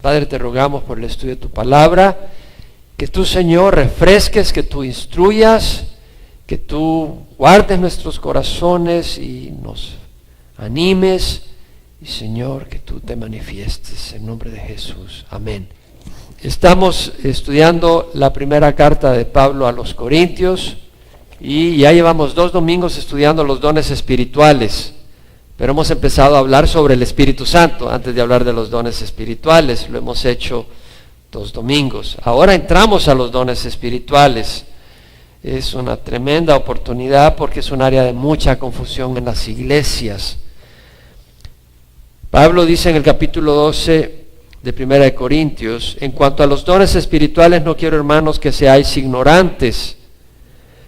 Padre, te rogamos por el estudio de tu palabra, que tú, Señor, refresques, que tú instruyas, que tú guardes nuestros corazones y nos animes, y Señor, que tú te manifiestes en nombre de Jesús. Amén. Estamos estudiando la primera carta de Pablo a los Corintios y ya llevamos 2 domingos estudiando los dones espirituales, pero hemos empezado a hablar sobre el Espíritu Santo antes de hablar de los dones espirituales. Lo hemos hecho 2 domingos. Ahora entramos a los dones espirituales. Es una tremenda oportunidad porque es un área de mucha confusión en las iglesias. Pablo dice en el capítulo 12 de 1 Corintios, en cuanto a los dones espirituales no quiero, hermanos, que seáis ignorantes.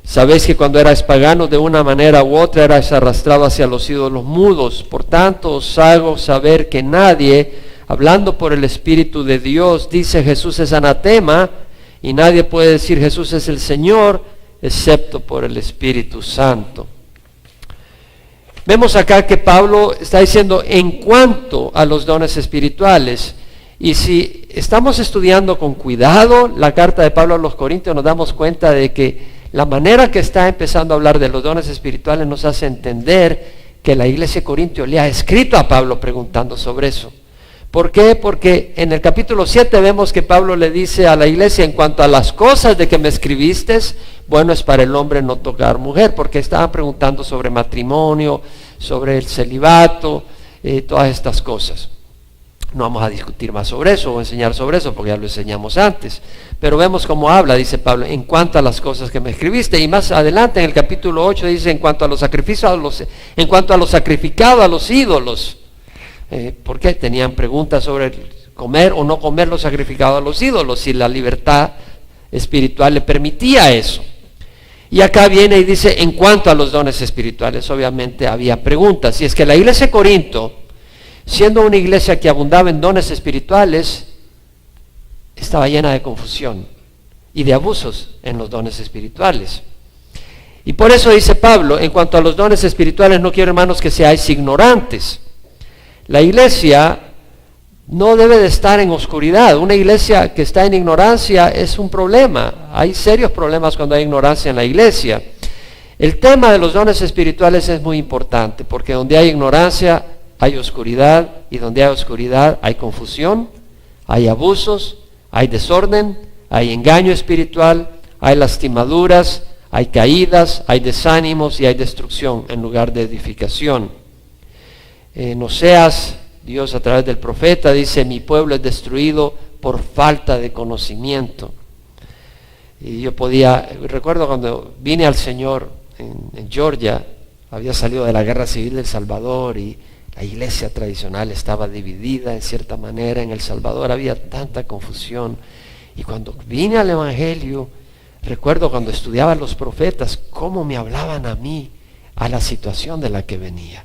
Sabéis que cuando erais paganos de una manera u otra erais arrastrados hacia los ídolos mudos. Por tanto os hago saber que nadie, hablando por el Espíritu de Dios, dice Jesús es anatema, y nadie puede decir Jesús es el Señor, excepto por el Espíritu Santo. Vemos acá que Pablo está diciendo en cuanto a los dones espirituales, y si estamos estudiando con cuidado la carta de Pablo a los Corintios, nos damos cuenta de que la manera que está empezando a hablar de los dones espirituales nos hace entender que la iglesia de Corintio le ha escrito a Pablo preguntando sobre eso. ¿Por qué? Porque en el capítulo 7 vemos que Pablo le dice a la iglesia, en cuanto a las cosas de que me escribiste, bueno es para el hombre no tocar mujer, porque estaban preguntando sobre matrimonio, sobre el celibato, todas estas cosas. No vamos a discutir más sobre eso o enseñar sobre eso, porque ya lo enseñamos antes. Pero vemos cómo habla, dice Pablo, en cuanto a las cosas que me escribiste. Y más adelante en el capítulo 8 dice, en cuanto a los sacrificios, en cuanto a los sacrificados a los ídolos. ¿Por qué? Tenían preguntas sobre comer o no comer los sacrificados a los ídolos, si la libertad espiritual le permitía eso. Y acá viene y dice, en cuanto a los dones espirituales, obviamente había preguntas. Y es que la iglesia de Corinto, siendo una iglesia que abundaba en dones espirituales, estaba llena de confusión y de abusos en los dones espirituales. Y por eso dice Pablo, en cuanto a los dones espirituales, no quiero, hermanos, que seáis ignorantes. La iglesia no debe de estar en oscuridad. Una iglesia que está en ignorancia es un problema. Hay serios problemas cuando hay ignorancia en la iglesia. El tema de los dones espirituales es muy importante, porque donde hay ignorancia hay oscuridad, y donde hay oscuridad hay confusión, hay abusos, hay desorden, hay engaño espiritual, hay lastimaduras, hay caídas, hay desánimos y hay destrucción en lugar de edificación. En Oseas, Dios a través del profeta dice, mi pueblo es destruido por falta de conocimiento. Y yo recuerdo cuando vine al Señor en Georgia, había salido de la guerra civil de El Salvador y la iglesia tradicional estaba dividida en cierta manera. En El Salvador había tanta confusión. Y cuando vine al Evangelio, recuerdo cuando estudiaba los profetas, cómo me hablaban a mí, a la situación de la que venía.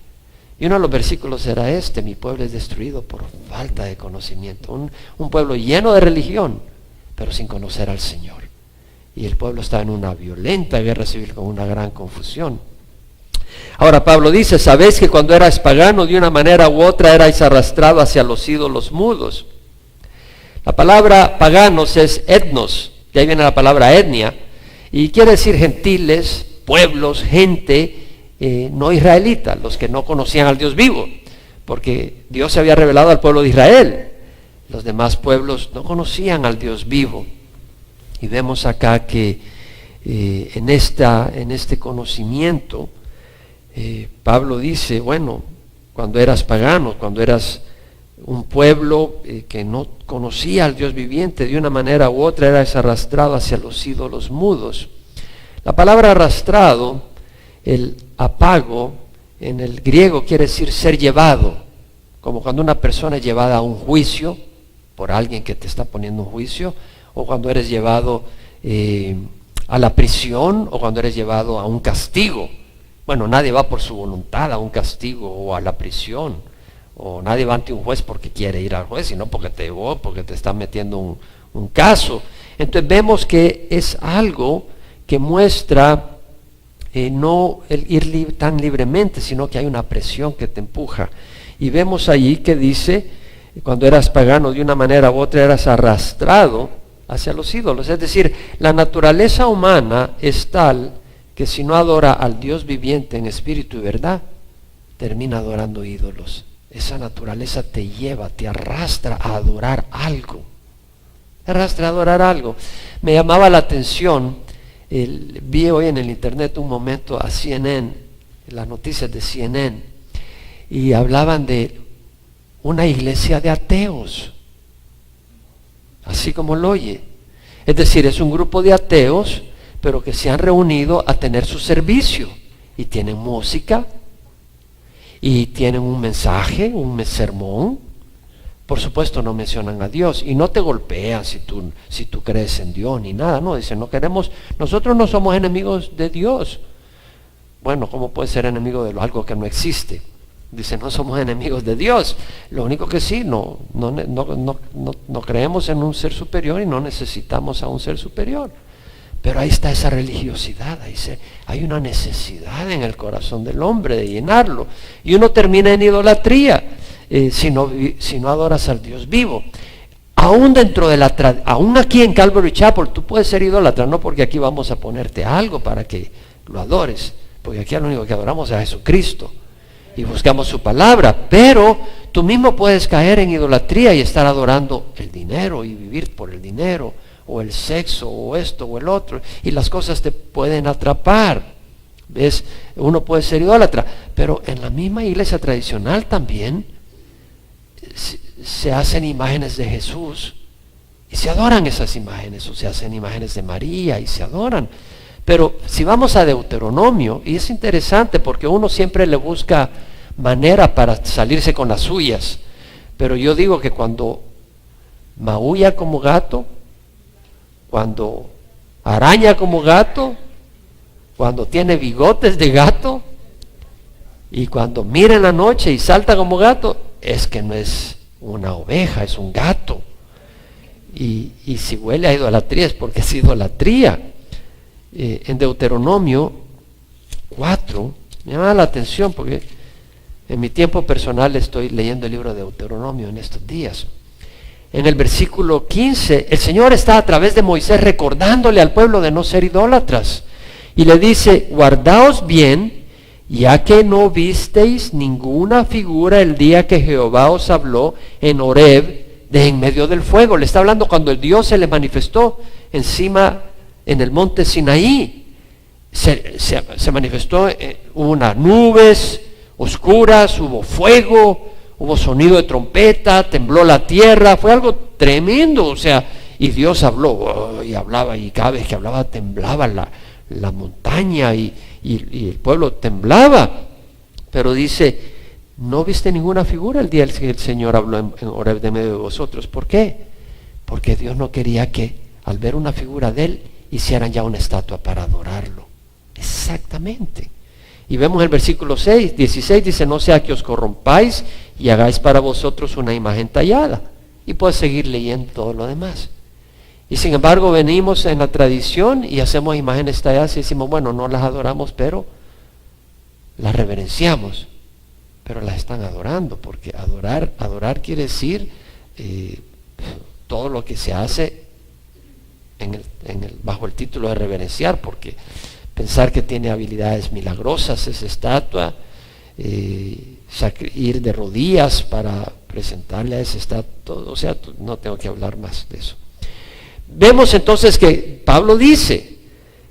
Y uno de los versículos era mi pueblo es destruido por falta de conocimiento. Un pueblo lleno de religión, pero sin conocer al Señor. Y el pueblo estaba en una violenta guerra civil con una gran confusión. Ahora Pablo dice, sabéis que cuando erais pagano de una manera u otra erais arrastrado hacia los ídolos mudos. La palabra paganos es etnos, de ahí viene la palabra etnia, y quiere decir gentiles, pueblos, gente no israelita, los que no conocían al Dios vivo, porque Dios se había revelado al pueblo de Israel. Los demás pueblos no conocían al Dios vivo. Y vemos acá que en este conocimiento, Pablo dice, bueno, cuando eras pagano, cuando eras un pueblo que no conocía al Dios viviente, de una manera u otra eras arrastrado hacia los ídolos mudos. La palabra arrastrado, el apago, en el griego quiere decir ser llevado, como cuando una persona es llevada a un juicio por alguien que te está poniendo un juicio, o cuando eres llevado a la prisión, o cuando eres llevado a un castigo. Bueno, nadie va por su voluntad a un castigo o a la prisión, o nadie va ante un juez porque quiere ir al juez, sino porque te está metiendo un caso. Entonces vemos que es algo que muestra no el ir tan libremente, sino que hay una presión que te empuja. Y vemos allí que dice, cuando eras pagano de una manera u otra eras arrastrado hacia los ídolos. Es decir, la naturaleza humana es tal que si no adora al Dios viviente en espíritu y verdad, termina adorando ídolos. Esa naturaleza te lleva, te arrastra a adorar algo. Te arrastra a adorar algo. Me llamaba la atención, vi hoy en el internet un momento a CNN, las noticias de CNN, y hablaban de una iglesia de ateos, así como lo oye. Es decir, es un grupo de ateos, pero que se han reunido a tener su servicio, y tienen música, y tienen un mensaje, un sermón. Por supuesto no mencionan a Dios, y no te golpean si tú crees en Dios ni nada, no, dicen, nosotros no somos enemigos de Dios. Bueno, ¿cómo puede ser enemigo de algo que no existe? Dice, no somos enemigos de Dios. Lo único que sí, no creemos en un ser superior y no necesitamos a un ser superior. Pero ahí está esa religiosidad, hay una necesidad en el corazón del hombre de llenarlo. Y uno termina en idolatría si no adoras al Dios vivo. Aún aún aquí en Calvary Chapel tú puedes ser idólatra, no porque aquí vamos a ponerte algo para que lo adores, porque aquí lo único que adoramos es a Jesucristo y buscamos su palabra, pero tú mismo puedes caer en idolatría y estar adorando el dinero y vivir por el dinero, o el sexo, o esto, o el otro, y las cosas te pueden atrapar. ¿Ves? Uno puede ser idólatra, pero en la misma iglesia tradicional también se hacen imágenes de Jesús y se adoran esas imágenes, o se hacen imágenes de María y se adoran. Pero si vamos a Deuteronomio, y es interesante porque uno siempre le busca manera para salirse con las suyas, pero yo digo que cuando maulla como gato, cuando araña como gato, cuando tiene bigotes de gato, y cuando mira en la noche y salta como gato, es que no es una oveja, es un gato. Y si huele a idolatría es porque es idolatría. En Deuteronomio 4, me llama la atención porque en mi tiempo personal estoy leyendo el libro de Deuteronomio en estos días. En el versículo 15, el Señor está a través de Moisés recordándole al pueblo de no ser idólatras. Y le dice, guardaos bien, ya que no visteis ninguna figura el día que Jehová os habló en Horeb, de en medio del fuego. Le está hablando cuando el Dios se le manifestó encima en el monte Sinaí. Se manifestó, hubo unas nubes oscuras, hubo fuego, hubo sonido de trompeta, tembló la tierra, fue algo tremendo, y Dios habló, y hablaba, y cada vez que hablaba temblaba la montaña y el pueblo temblaba. Pero dice, no viste ninguna figura el día que el Señor habló en Horeb de medio de vosotros. ¿Por qué? Porque Dios no quería que al ver una figura de Él hicieran ya una estatua para adorarlo. Exactamente. Y vemos el versículo 16, dice, no sea que os corrompáis y hagáis para vosotros una imagen tallada. Y puedes seguir leyendo todo lo demás. Y sin embargo venimos en la tradición y hacemos imágenes talladas y decimos, bueno, no las adoramos, pero las reverenciamos. Pero las están adorando, porque adorar quiere decir todo lo que se hace bajo el título de reverenciar, porque pensar que tiene habilidades milagrosas esa estatua, ir de rodillas para presentarle a esa estatua, no tengo que hablar más de eso. Vemos entonces que Pablo dice,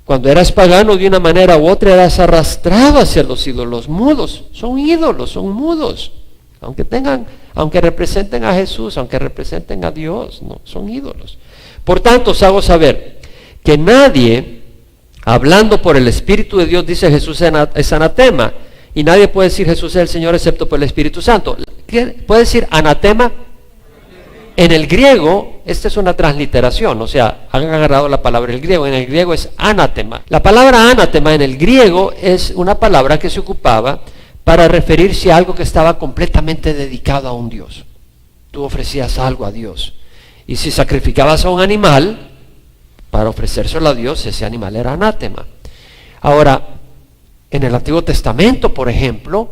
cuando eras pagano de una manera u otra eras arrastrado hacia los ídolos mudos. Son ídolos, son mudos, aunque representen a Jesús, aunque representen a Dios, no, son ídolos. Por tanto, os hago saber que nadie, hablando por el Espíritu de Dios, dice Jesús es anatema, y nadie puede decir Jesús es el Señor excepto por el Espíritu Santo. ¿Qué puede decir anatema? En el griego, esta es una transliteración, han agarrado la palabra del griego, en el griego es anatema. La palabra anatema en el griego es una palabra que se ocupaba para referirse a algo que estaba completamente dedicado a un Dios. Tú ofrecías algo a Dios, y si sacrificabas a un animal para ofrecérselo a Dios, ese animal era anatema. Ahora, en el Antiguo Testamento, por ejemplo,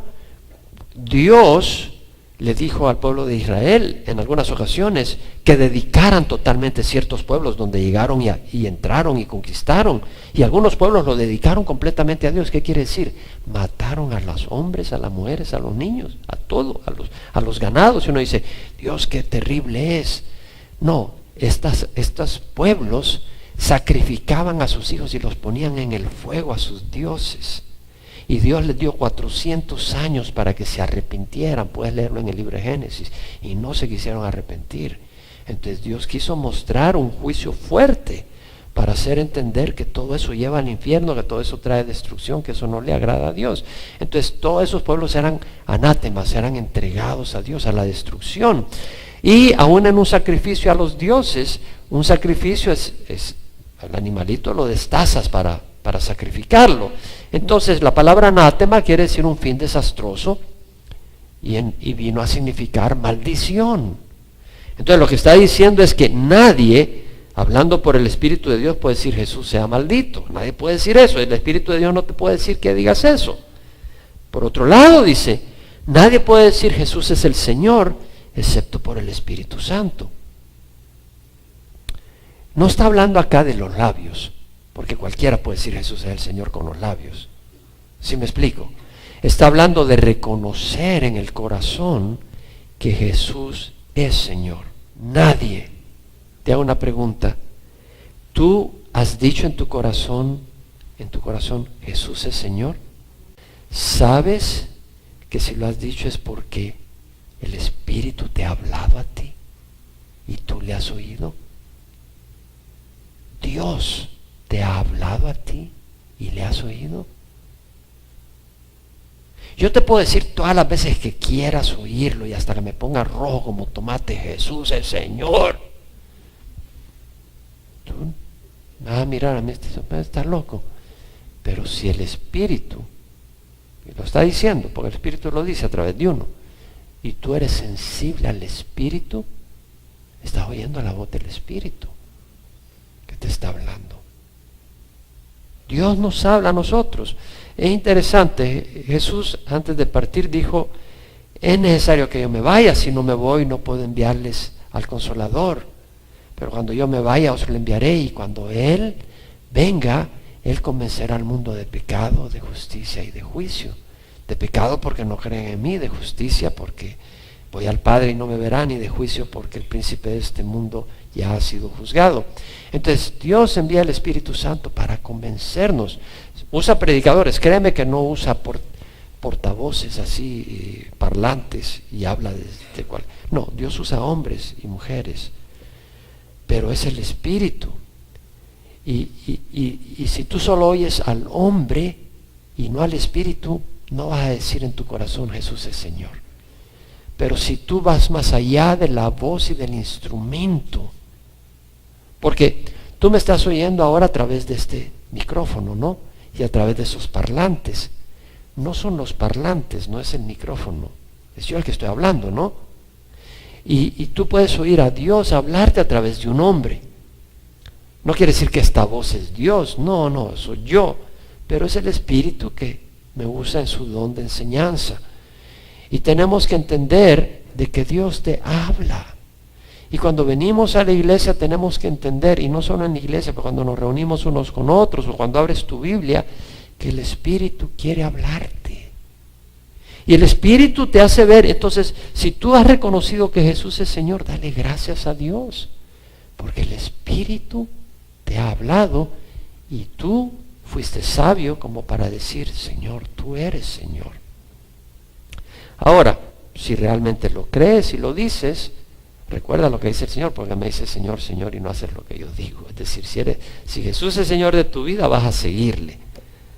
Dios le dijo al pueblo de Israel en algunas ocasiones que dedicaran totalmente ciertos pueblos donde llegaron y entraron y conquistaron. Y algunos pueblos lo dedicaron completamente a Dios. ¿Qué quiere decir? Mataron a los hombres, a las mujeres, a los niños, a todo, a los ganados. Y uno dice, Dios, qué terrible es. No, estos pueblos sacrificaban a sus hijos y los ponían en el fuego a sus dioses. Y Dios les dio 400 años para que se arrepintieran. Puedes leerlo en el libro de Génesis. Y no se quisieron arrepentir. Entonces Dios quiso mostrar un juicio fuerte para hacer entender que todo eso lleva al infierno, que todo eso trae destrucción, que eso no le agrada a Dios. Entonces todos esos pueblos eran anátemas, eran entregados a Dios, a la destrucción. Y aún en un sacrificio a los dioses, un sacrificio es el animalito lo destazas para sacrificarlo. Entonces la palabra anátema quiere decir un fin desastroso y vino a significar maldición. Entonces lo que está diciendo es que nadie, hablando por el Espíritu de Dios, puede decir Jesús sea maldito. Nadie puede decir eso. El Espíritu de Dios no te puede decir que digas eso. Por otro lado dice, nadie puede decir Jesús es el Señor excepto por el Espíritu Santo. No está hablando acá de los labios, porque cualquiera puede decir Jesús es el Señor con los labios. ¿Sí me explico? Está hablando de reconocer en el corazón que Jesús es Señor. Nadie. Te hago una pregunta. ¿Tú has dicho en tu corazón, Jesús es Señor? ¿Sabes que si lo has dicho es porque el Espíritu te ha hablado a ti y tú le has oído? Dios te ha hablado a ti y le has oído. Yo te puedo decir todas las veces que quieras oírlo y hasta que me ponga rojo como tomate, Jesús es Señor. Tú me vas a mirar a mí, estás loco. Pero si el Espíritu, y lo está diciendo, porque el Espíritu lo dice a través de uno, y tú eres sensible al Espíritu, estás oyendo la voz del Espíritu que te está hablando. Dios nos habla a nosotros. Es interesante, Jesús antes de partir dijo, es necesario que yo me vaya, si no me voy no puedo enviarles al Consolador, pero cuando yo me vaya os lo enviaré, y cuando Él venga, Él convencerá al mundo de pecado, de justicia y de juicio. De pecado porque no creen en mí, de justicia porque voy al Padre y no me verán, y de juicio porque el príncipe de este mundo ya ha sido juzgado. Entonces Dios envía el Espíritu Santo para convencernos. Usa predicadores, créeme que no usa portavoces así, parlantes, y habla de cual. No, Dios usa hombres y mujeres, pero es el Espíritu. Y si tú solo oyes al hombre y no al Espíritu, no vas a decir en tu corazón Jesús es Señor. Pero si tú vas más allá de la voz y del instrumento, porque tú me estás oyendo ahora a través de este micrófono, ¿no? Y a través de esos parlantes. No son los parlantes, no es el micrófono. Es yo el que estoy hablando, ¿no? Y tú puedes oír a Dios hablarte a través de un hombre. No quiere decir que esta voz es Dios, no, soy yo. Pero es el Espíritu que me usa en su don de enseñanza. Y tenemos que entender de que Dios te habla. Y cuando venimos a la iglesia tenemos que entender, y no solo en la iglesia, pero cuando nos reunimos unos con otros, o cuando abres tu Biblia, que el Espíritu quiere hablarte. Y el Espíritu te hace ver. Entonces, si tú has reconocido que Jesús es Señor, dale gracias a Dios, porque el Espíritu te ha hablado y tú fuiste sabio como para decir, Señor, tú eres Señor. Ahora, si realmente lo crees y lo dices, recuerda lo que dice el Señor, porque me dice Señor, Señor, y no haces lo que yo digo. Es decir, si Jesús es Señor de tu vida, vas a seguirle.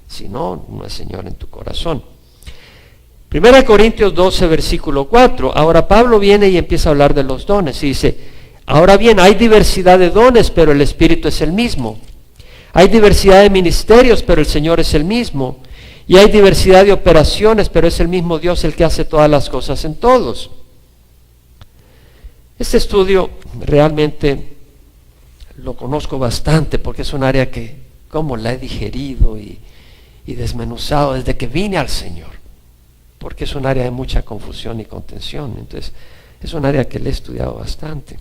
Si no, no es Señor en tu corazón. 1 Corintios 12, versículo 4. Ahora Pablo viene y empieza a hablar de los dones. Y dice, ahora bien, hay diversidad de dones, pero el Espíritu es el mismo. Hay diversidad de ministerios, pero el Señor es el mismo. Y hay diversidad de operaciones, pero es el mismo Dios el que hace todas las cosas en todos. Este estudio realmente lo conozco bastante porque es un área que, como la he digerido y desmenuzado desde que vine al Señor. porque es un área de mucha confusión y contención. Entonces, es un área que le he estudiado bastante.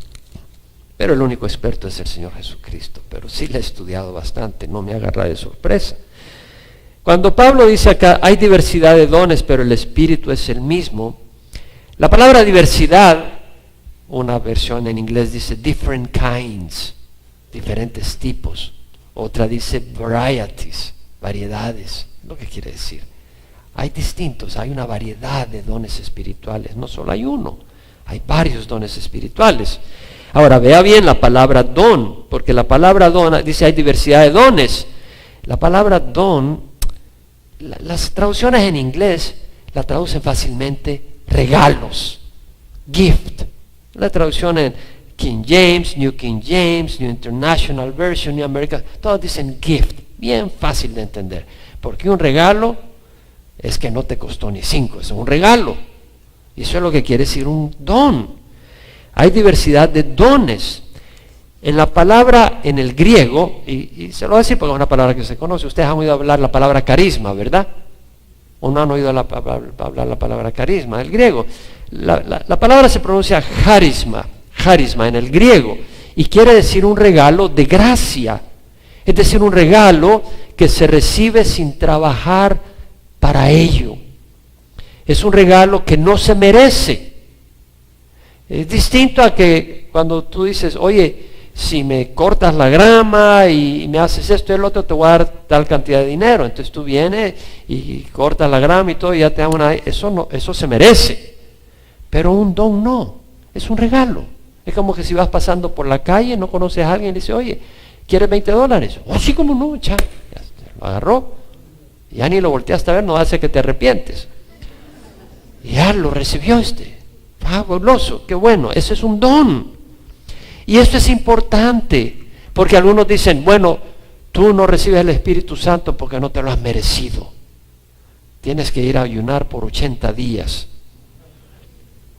Pero el único experto es el Señor Jesucristo. Pero sí le he estudiado bastante, no me agarra de sorpresa. Cuando Pablo dice acá, hay diversidad de dones, pero el Espíritu es el mismo. La palabra diversidad, una versión en inglés dice different kinds, diferentes tipos. Otra dice varieties, variedades, lo que quiere decir. Hay distintos, hay una variedad de dones espirituales, no solo hay uno, hay varios dones espirituales. Ahora, vea bien la palabra don, porque la palabra don dice hay diversidad de dones. La palabra don, las traducciones en inglés la traducen fácilmente regalos, gift. La traducción en King James, New King James, New International Version, New American, todos dicen gift, bien fácil de entender, porque un regalo es que no te costó ni 5, es un regalo, y eso es lo que quiere decir un don. Hay diversidad de dones. En la palabra, en el griego, y se lo voy a decir porque es una palabra que se conoce, ustedes han oído hablar la palabra carisma, ¿verdad? ¿O no han oído hablar la palabra carisma? El griego, la palabra se pronuncia charisma en el griego, y quiere decir un regalo de gracia, es decir, un regalo que se recibe sin trabajar para ello. Es un regalo que no se merece. Es distinto a que cuando tú dices, oye, si me cortas la grama y me haces esto y el otro, te voy a dar tal cantidad de dinero. Entonces tú vienes y cortas la grama y todo, y ya te dan una... Eso se merece. Pero un don no, es un regalo. Es como que si vas pasando por la calle, no conoces a alguien y dice, oye, ¿quieres $20? Oh, sí, como no, ya lo agarró. Ya ni lo volteaste a ver, no hace que te arrepientes. Ya lo recibió fabuloso, qué bueno, ese es un don. Y esto es importante, porque algunos dicen, bueno, tú no recibes el Espíritu Santo porque no te lo has merecido. Tienes que ir a ayunar por 80 días,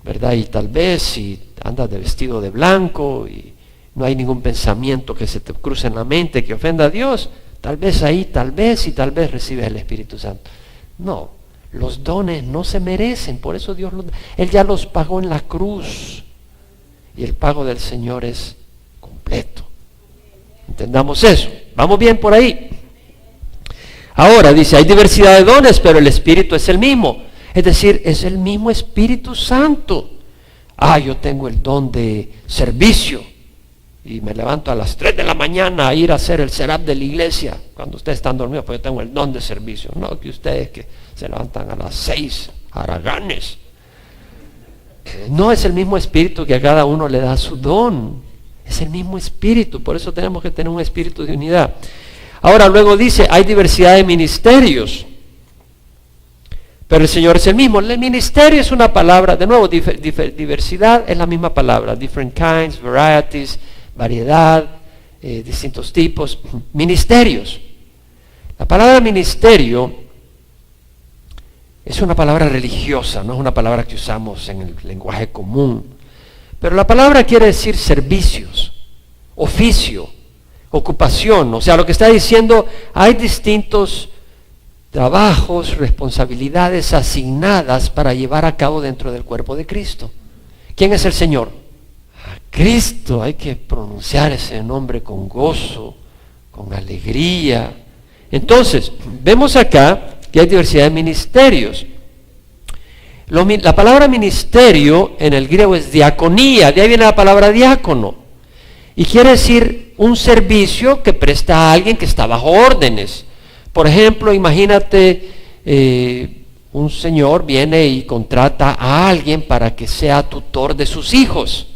¿verdad? Y tal vez si andas de vestido de blanco y no hay ningún pensamiento que se te cruce en la mente que ofenda a Dios, tal vez ahí, tal vez recibes el Espíritu Santo. No, los dones no se merecen, por eso Él ya los pagó en la cruz. Y el pago del Señor es completo. Entendamos eso. ¿Vamos bien por ahí? Ahora dice, hay diversidad de dones, pero el Espíritu es el mismo. Es decir, es el mismo Espíritu Santo. Yo tengo el don de servicio. Y me levanto a las 3 de la mañana a ir a hacer el serap de la iglesia. Cuando ustedes están dormidos, pues yo tengo el don de servicio. No que ustedes que se levantan a las 6, haraganes. No es el mismo Espíritu que a cada uno le da su don. Es el mismo Espíritu, por eso tenemos que tener un espíritu de unidad. Ahora luego dice, hay diversidad de ministerios, pero el Señor es el mismo. El ministerio es una palabra, de nuevo, diversidad es la misma palabra, different kinds, varieties, variedad, distintos tipos, ministerios. La palabra ministerio es una palabra religiosa, no es una palabra que usamos en el lenguaje común. Pero la palabra quiere decir servicios, oficio, ocupación. O sea, lo que está diciendo, hay distintos trabajos, responsabilidades asignadas para llevar a cabo dentro del cuerpo de Cristo. ¿Quién es el Señor? Cristo. Hay que pronunciar ese nombre con gozo, con alegría. Entonces, vemos acá que hay diversidad de ministerios. La palabra ministerio en el griego es diaconía, de ahí viene la palabra diácono, y quiere decir un servicio que presta a alguien que está bajo órdenes. Por ejemplo, imagínate, un señor viene y contrata a alguien para que sea tutor de sus hijos.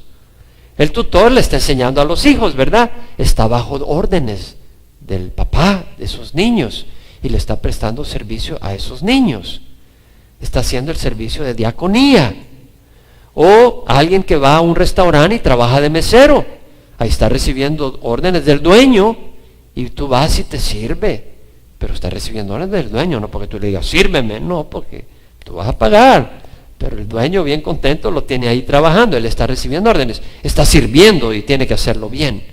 El tutor le está enseñando a los hijos, ¿verdad? Está bajo órdenes del papá de esos niños y le está prestando servicio a esos niños. Está haciendo el servicio de diaconía. O alguien que va a un restaurante y trabaja de mesero. Ahí está recibiendo órdenes del dueño y tú vas y te sirve. Pero está recibiendo órdenes del dueño, no porque tú le digas, sírveme, no, porque tú vas a pagar. Pero el dueño bien contento lo tiene ahí trabajando, él está recibiendo órdenes, está sirviendo y tiene que hacerlo bien.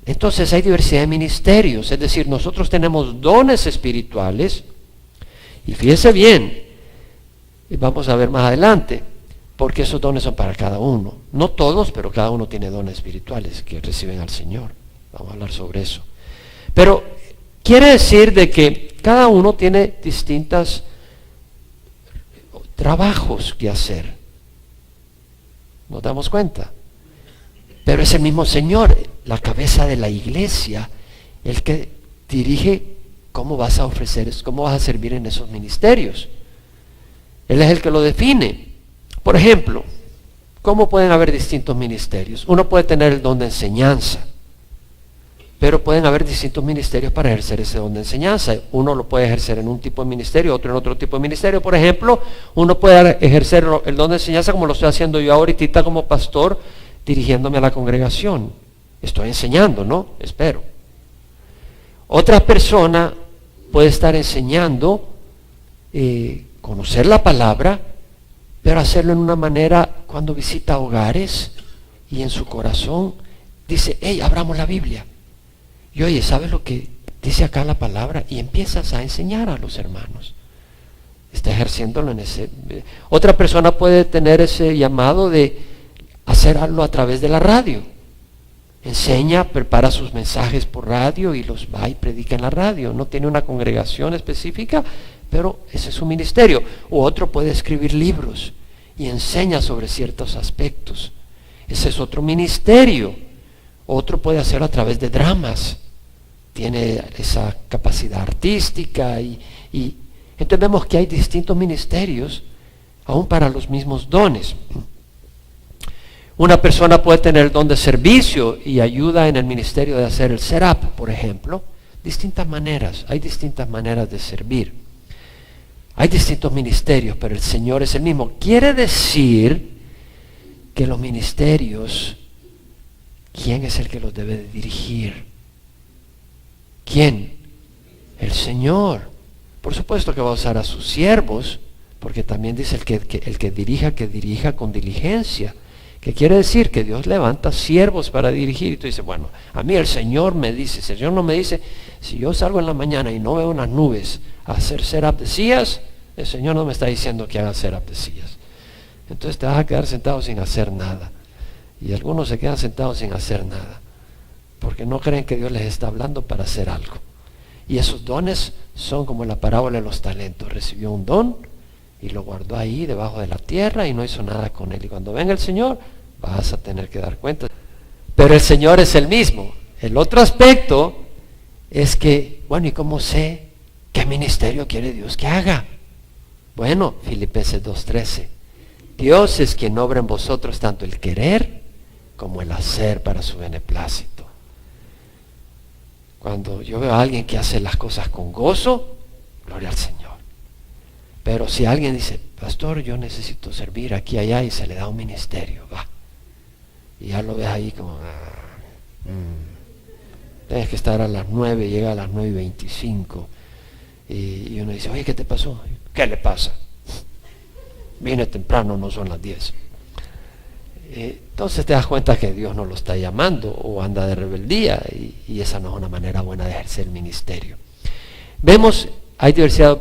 Entonces hay diversidad de ministerios, es decir, nosotros tenemos dones espirituales y fíjese bien, Y vamos a ver más adelante, porque esos dones son para cada uno. No todos, pero cada uno tiene dones espirituales que reciben al Señor. Vamos a hablar sobre eso. Pero quiere decir de que cada uno tiene distintos trabajos que hacer. ¿Nos damos cuenta? Pero es el mismo Señor, la cabeza de la iglesia, el que dirige cómo vas a ofrecer, cómo vas a servir en esos ministerios. Él es el que lo define. Por ejemplo, ¿cómo pueden haber distintos ministerios? Uno puede tener el don de enseñanza, pero pueden haber distintos ministerios para ejercer ese don de enseñanza. Uno lo puede ejercer en un tipo de ministerio, otro en otro tipo de ministerio. Por ejemplo, uno puede ejercer el don de enseñanza como lo estoy haciendo yo ahorita como pastor, dirigiéndome a la congregación. Estoy enseñando, ¿no? Espero. Otra persona puede estar enseñando, conocer la palabra, pero hacerlo en una manera cuando visita hogares y en su corazón dice, hey, abramos la Biblia. Y oye, ¿sabes lo que dice acá la palabra? Y empiezas a enseñar a los hermanos. Está ejerciéndolo en ese. Otra persona puede tener ese llamado de hacerlo a través de la radio. Enseña, prepara sus mensajes por radio y los va y predica en la radio. No tiene una congregación específica, pero ese es su ministerio. O otro puede escribir libros y enseña sobre ciertos aspectos. Ese es otro ministerio. Otro puede hacerlo a través de dramas. Tiene esa capacidad artística y entonces vemos que hay distintos ministerios, aún para los mismos dones. Una persona puede tener el don de servicio y ayuda en el ministerio de hacer el setup, por ejemplo. Distintas maneras, hay distintas maneras de servir. Hay distintos ministerios, pero el Señor es el mismo. Quiere decir que los ministerios, ¿quién es el que los debe de dirigir? ¿Quién? El Señor. Por supuesto que va a usar a sus siervos, porque también dice el que dirija con diligencia. ¿Qué quiere decir? Que Dios levanta siervos para dirigir. Y tú dices, bueno, a mí el Señor me dice, si el Señor no me dice, si yo salgo en la mañana y no veo unas nubes a hacer setup de sillas, el Señor no me está diciendo que haga setup de sillas. Entonces te vas a quedar sentado sin hacer nada. Y algunos se quedan sentados sin hacer nada, porque no creen que Dios les está hablando para hacer algo. Y esos dones son como la parábola de los talentos. Recibió un don y lo guardó ahí debajo de la tierra y no hizo nada con él. Y cuando venga el Señor, vas a tener que dar cuenta. Pero el Señor es el mismo. El otro aspecto es que, bueno, ¿y cómo sé qué ministerio quiere Dios que haga? Bueno, Filipenses 2:13. Dios es quien obra en vosotros tanto el querer como el hacer para su beneplácito. Cuando yo veo a alguien que hace las cosas con gozo, gloria al Señor. Pero si alguien dice, pastor, yo necesito servir aquí, allá, y se le da un ministerio, va. Y ya lo ves ahí como, tienes que estar a las 9, llega a las 9:25. Y uno dice, oye, ¿qué te pasó? ¿Qué le pasa? Viene temprano, no son las 10. Entonces te das cuenta que Dios no lo está llamando o anda de rebeldía y esa no es una manera buena de ejercer el ministerio. Vemos, hay diversidad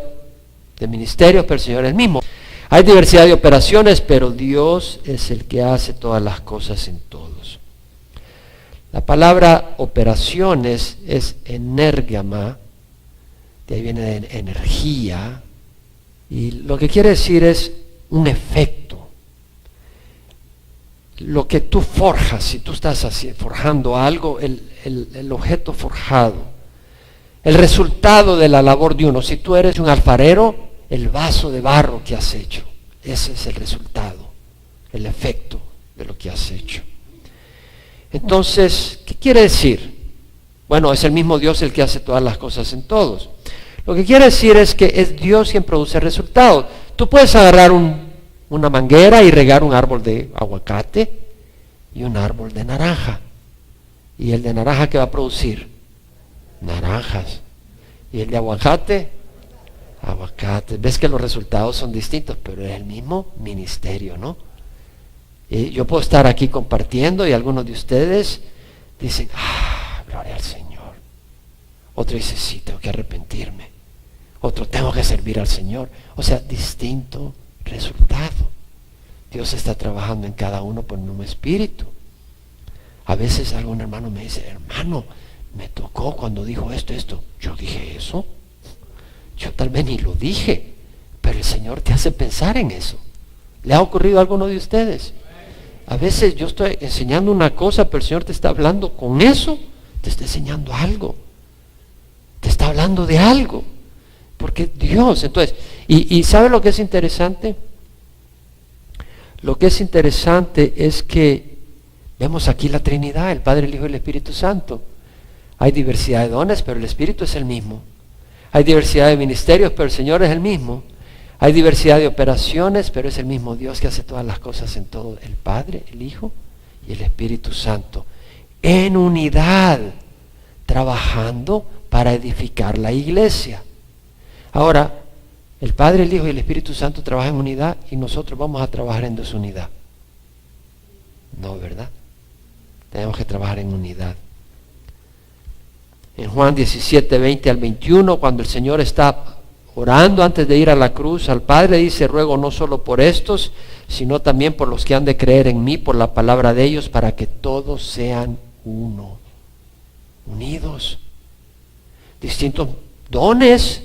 de ministerios, pero el Señor es el mismo. Hay diversidad de operaciones, pero Dios es el que hace todas las cosas en todos. La palabra operaciones es energama, de ahí viene de energía, y lo que quiere decir es un efecto. Lo que tú forjas, si tú estás así, forjando algo, el objeto forjado, el resultado de la labor de uno. Si tú eres un alfarero, el vaso de barro que has hecho, ese es el resultado, el efecto de lo que has hecho. Entonces, ¿qué quiere decir? Bueno, es el mismo Dios el que hace todas las cosas en todos. Lo que quiere decir es que es Dios quien produce resultados. Tú puedes agarrar una manguera y regar un árbol de aguacate y un árbol de naranja. ¿Y el de naranja qué va a producir? Naranjas. ¿Y el de aguacate? Aguacate. Ves que los resultados son distintos, pero es el mismo ministerio, ¿no? Y yo puedo estar aquí compartiendo y algunos de ustedes dicen, gloria al Señor. Otro dice, sí, tengo que arrepentirme. Otro, tengo que servir al Señor. O sea, distinto resultado. Dios está trabajando en cada uno por un espíritu. A veces algún hermano me dice, hermano, me tocó cuando dijo esto. Yo dije eso. Yo tal vez ni lo dije, pero el Señor te hace pensar en eso. ¿Le ha ocurrido a alguno de ustedes? A veces yo estoy enseñando una cosa, pero el Señor te está hablando con eso, te está enseñando algo. Te está hablando de algo. Porque Dios, entonces, y ¿sabe lo que es interesante? Lo que es interesante es que vemos aquí la Trinidad, el Padre, el Hijo y el Espíritu Santo. Hay diversidad de dones, pero el Espíritu es el mismo. Hay diversidad de ministerios, pero el Señor es el mismo. Hay diversidad de operaciones, pero es el mismo Dios que hace todas las cosas en todo. El Padre, el Hijo y el Espíritu Santo. En unidad, trabajando para edificar la iglesia. Ahora, el Padre, el Hijo y el Espíritu Santo trabajan en unidad y nosotros vamos a trabajar en desunidad. No, ¿verdad? Tenemos que trabajar en unidad. En Juan 17, 20 al 21, cuando el Señor está orando antes de ir a la cruz, al Padre dice, ruego no solo por estos, sino también por los que han de creer en mí, por la palabra de ellos, para que todos sean uno, unidos. Distintos dones,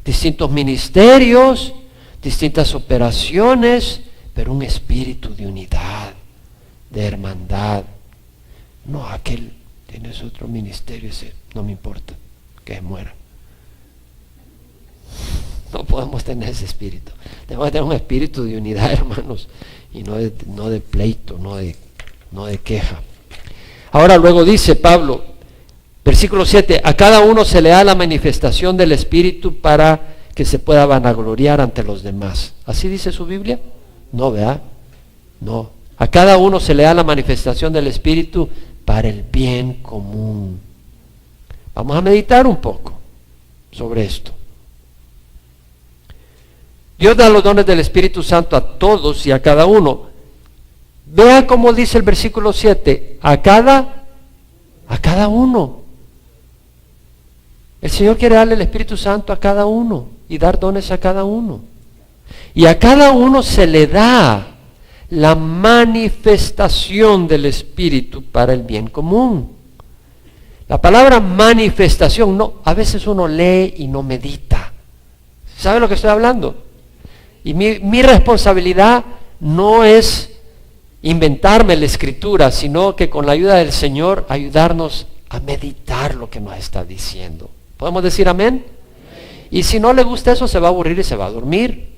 distintos ministerios, distintas operaciones, pero un espíritu de unidad, de hermandad. No, aquel tiene otro ministerio, ese no me importa, que muera. No podemos tener ese espíritu. Tenemos que tener un espíritu de unidad, hermanos, y no de pleito, no de queja. Ahora luego dice Pablo, versículo 7, a cada uno se le da la manifestación del Espíritu para que se pueda vanagloriar ante los demás. ¿Así dice su Biblia? No, ¿verdad? No. A cada uno se le da la manifestación del Espíritu para el bien común. Vamos a meditar un poco sobre esto. Dios da los dones del Espíritu Santo a todos y a cada uno. Vea cómo dice el versículo 7, a cada uno. El Señor quiere darle el Espíritu Santo a cada uno y dar dones a cada uno. Y a cada uno se le da la manifestación del Espíritu para el bien común. La palabra manifestación, no, a veces uno lee y no medita. ¿Sabe lo que estoy hablando? Y mi responsabilidad no es inventarme la Escritura, sino que con la ayuda del Señor ayudarnos a meditar lo que nos está diciendo. ¿Podemos decir amén? Y si no le gusta eso, se va a aburrir y se va a dormir.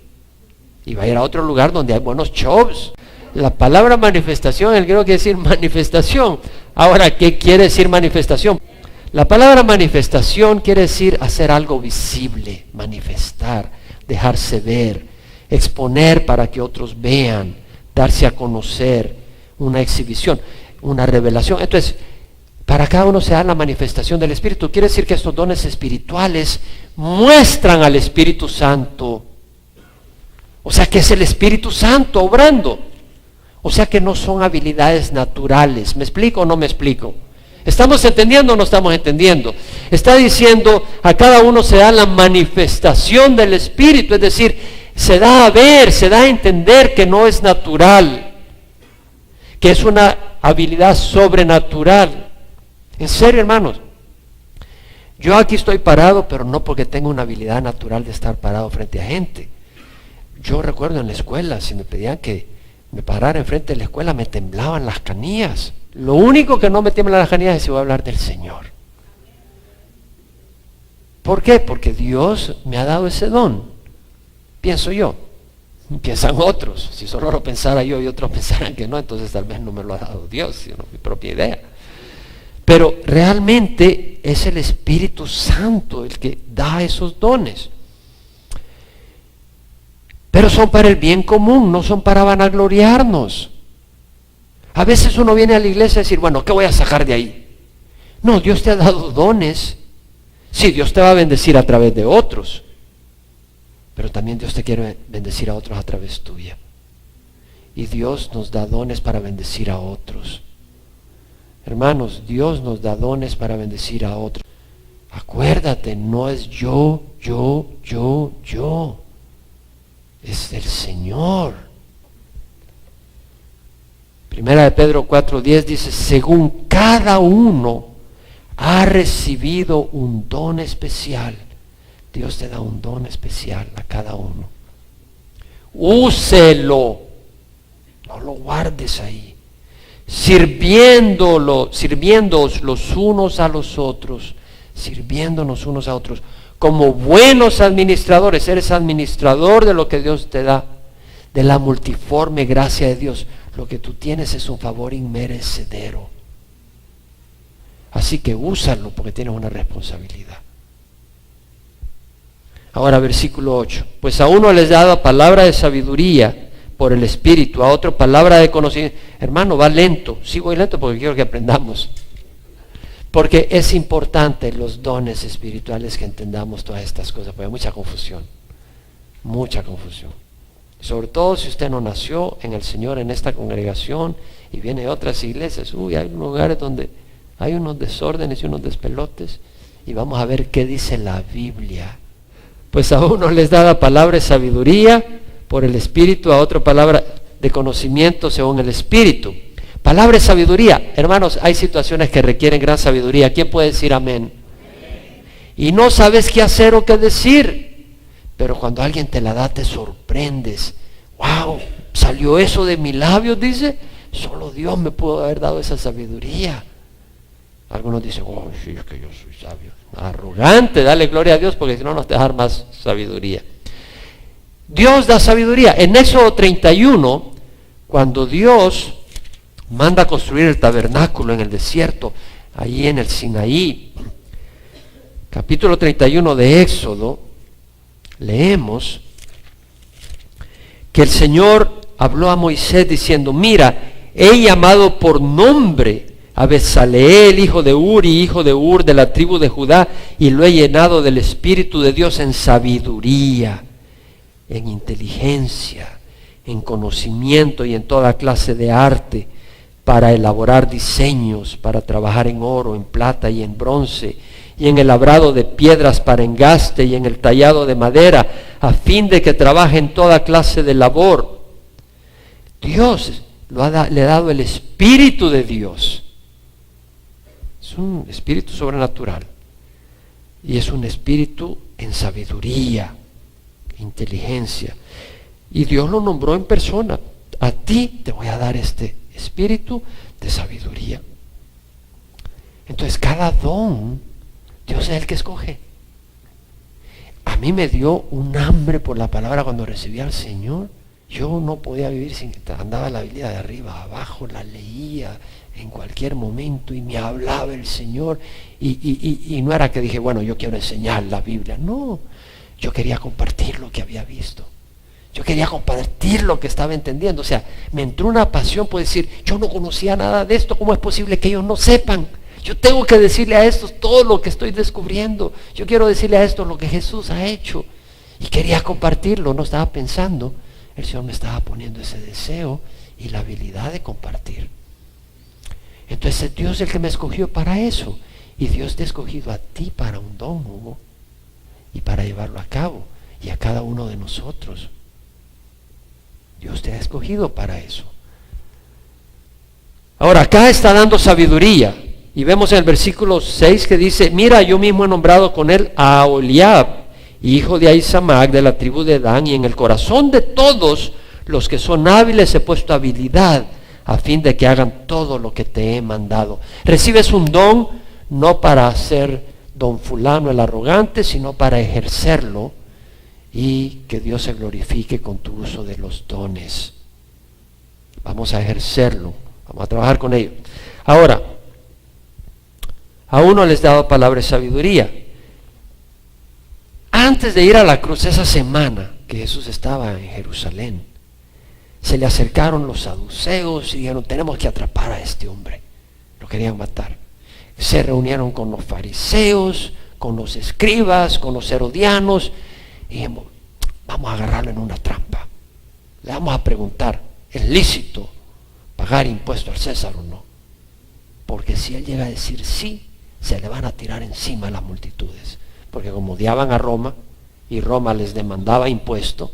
Y va a ir a otro lugar donde hay buenos shows. La palabra manifestación, el griego quiere decir manifestación. Ahora, ¿qué quiere decir manifestación? La palabra manifestación quiere decir hacer algo visible, manifestar, dejarse ver, exponer para que otros vean, darse a conocer, una exhibición, una revelación. Entonces, para cada uno se da la manifestación del Espíritu. Quiere decir que estos dones espirituales muestran al Espíritu Santo. O sea que es el Espíritu Santo obrando. O sea que no son habilidades naturales. ¿Me explico o no me explico? ¿Estamos entendiendo o no estamos entendiendo? Está diciendo, a cada uno se da la manifestación del Espíritu. Es decir, se da a ver, se da a entender que no es natural. Que es una habilidad sobrenatural. En serio, hermanos. Yo aquí estoy parado, pero no porque tengo una habilidad natural de estar parado frente a gente. Yo recuerdo en la escuela, si me pedían que me parara enfrente de la escuela, me temblaban las canillas. Lo único que no me tiemblan las canillas es si voy a hablar del Señor. ¿Por qué? Porque Dios me ha dado ese don. Pienso yo. Piensan otros. Si solo lo pensara yo y otros pensaran que no, entonces tal vez no me lo ha dado Dios, sino mi propia idea. Pero realmente es el Espíritu Santo el que da esos dones. Pero son para el bien común, no son para vanagloriarnos. A veces uno viene a la iglesia a decir, bueno, ¿qué voy a sacar de ahí? No, Dios te ha dado dones. Sí, Dios te va a bendecir a través de otros. Pero también Dios te quiere bendecir a otros a través tuya. Y Dios nos da dones para bendecir a otros. Hermanos, Dios nos da dones para bendecir a otros. Acuérdate, no es yo. es del Señor. Primera de Pedro 4:10 dice, según cada uno ha recibido un don especial. Dios te da un don especial a cada uno. Úselo. No lo guardes ahí. Sirviéndoos los unos a los otros. Sirviéndonos unos a otros. Como buenos administradores. Eres administrador de lo que Dios te da. De la multiforme gracia de Dios. Lo que tú tienes es un favor inmerecedero. Así que úsalo porque tienes una responsabilidad. Ahora versículo 8. Pues a uno les dado palabra de sabiduría por el Espíritu, a otro palabra de conocimiento. Hermano, va lento. Sí, voy lento porque quiero que aprendamos. Porque es importante los dones espirituales que entendamos todas estas cosas, porque hay mucha confusión. Mucha confusión. Sobre todo si usted no nació en el Señor, en esta congregación, y viene de otras iglesias. Hay lugares donde hay unos desórdenes y unos despelotes, y vamos a ver qué dice la Biblia. Pues a uno les da la palabra de sabiduría por el Espíritu, a otro palabra de conocimiento según el Espíritu. Palabra de sabiduría. Hermanos, hay situaciones que requieren gran sabiduría. ¿Quién puede decir amén? Y no sabes qué hacer o qué decir. Pero cuando alguien te la da, te sorprendes. ¡Wow! ¿Salió eso de mis labios? Dice. Solo Dios me pudo haber dado esa sabiduría. Algunos dicen, oh, sí, es que yo soy sabio. Arrogante, dale gloria a Dios, porque si no nos te dar más sabiduría. Dios da sabiduría. En Éxodo 31, cuando Dios manda construir el tabernáculo en el desierto, ahí en el Sinaí, capítulo 31 de Éxodo, leemos que el Señor habló a Moisés diciendo, mira, he llamado por nombre a Bezaleel, hijo de Uri, hijo de Ur, de la tribu de Judá, y lo he llenado del Espíritu de Dios en sabiduría, en inteligencia, en conocimiento y en toda clase de arte, para elaborar diseños, para trabajar en oro, en plata y en bronce, y en el labrado de piedras para engaste y en el tallado de madera, a fin de que trabaje en toda clase de labor. Dios le ha dado el Espíritu de Dios. Es un espíritu sobrenatural. Y es un espíritu en sabiduría, inteligencia. Y Dios lo nombró en persona. A ti te voy a dar este espíritu de sabiduría. Entonces cada don, Dios es el que escoge. A mí me dio un hambre por la palabra cuando recibí al Señor. Yo no podía vivir sin que andaba la Biblia de arriba a abajo, la leía en cualquier momento y me hablaba el Señor. Y no era que dije, bueno, yo quiero enseñar la Biblia. No, yo quería compartir lo que había visto. Yo quería compartir lo que estaba entendiendo. O sea, me entró una pasión por decir, yo no conocía nada de esto, ¿cómo es posible que ellos no sepan? Yo tengo que decirle a estos todo lo que estoy descubriendo. Yo quiero decirle a estos lo que Jesús ha hecho. Y quería compartirlo, no estaba pensando. El Señor me estaba poniendo ese deseo y la habilidad de compartir. Entonces Dios es el que me escogió para eso. Y Dios te ha escogido a ti para un don, Hugo, y para llevarlo a cabo. Y a cada uno de nosotros. Dios te ha escogido para eso. Ahora acá está dando sabiduría. Y vemos en el versículo 6 que dice, mira, yo mismo he nombrado con él a Oliab, hijo de Ahisamac, de la tribu de Dan, y en el corazón de todos los que son hábiles he puesto habilidad, a fin de que hagan todo lo que te he mandado. Recibes un don, no para ser don fulano el arrogante, sino para ejercerlo, y que Dios se glorifique con tu uso de los dones. Vamos a ejercerlo, vamos a trabajar con ello. Ahora, a uno les he dado palabra de sabiduría. Antes de ir a la cruz, esa semana que Jesús estaba en Jerusalén, se le acercaron los saduceos y dijeron, tenemos que atrapar a este hombre. Lo querían matar. Se reunieron con los fariseos, con los escribas, con los herodianos, y dijimos, vamos a agarrarlo en una trampa. Le vamos a preguntar, ¿es lícito pagar impuesto al César o no? Porque si él llega a decir sí, se le van a tirar encima las multitudes. Porque como odiaban a Roma, y Roma les demandaba impuesto,